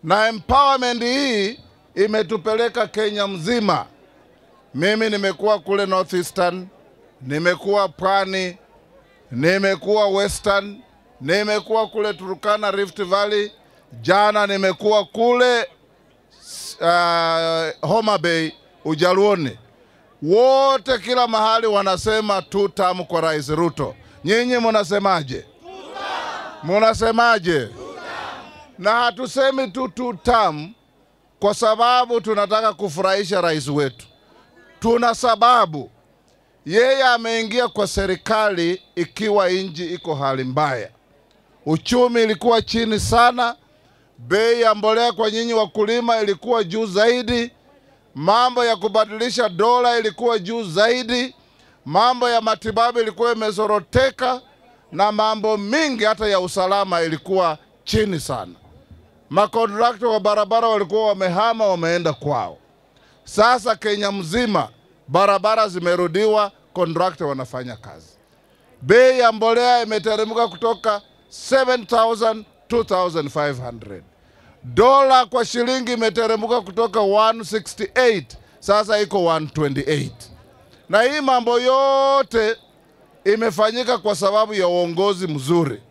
Na empowerment hii imetupeleka Kenya mzima. Mimi nimekuwa kule Northeastern, nimekuwa Pwani, nimekuwa Western, nimekuwa kule Turkana Rift Valley, jana nimekuwa kule Homa Bay Ujaluoni. Wote kila mahali wanasema 2 term kwa Rais Ruto. Nyinyi mnasemaje? Mnasemaje? Na hatusemi tu 2 term kwa sababu tunataka kufurahisha rais wetu. Tuna sababu. Yeye ameingia kwa serikali ikiwa nchi iko hali mbaya. Uchumi ilikuwa chini sana, bei ya mbolea kwa nyinyi wakulima ilikuwa juu zaidi, mambo ya kubadilisha dola ilikuwa juu zaidi, mambo ya matibabu ilikuwa imezoroteka, na mambo mingi hata ya usalama ilikuwa chini sana. Makontrakta wa barabara walikuwa wamehama, wameenda kwao. Sasa Kenya mzima barabara zimerudiwa, kontrakta wanafanya kazi. Bei ya mbolea imeteremka kutoka 7,000 2,500. Dola kwa shilingi imeteremka kutoka 168 sasa iko 128. Na hii mambo yote imefanyika kwa sababu ya uongozi mzuri.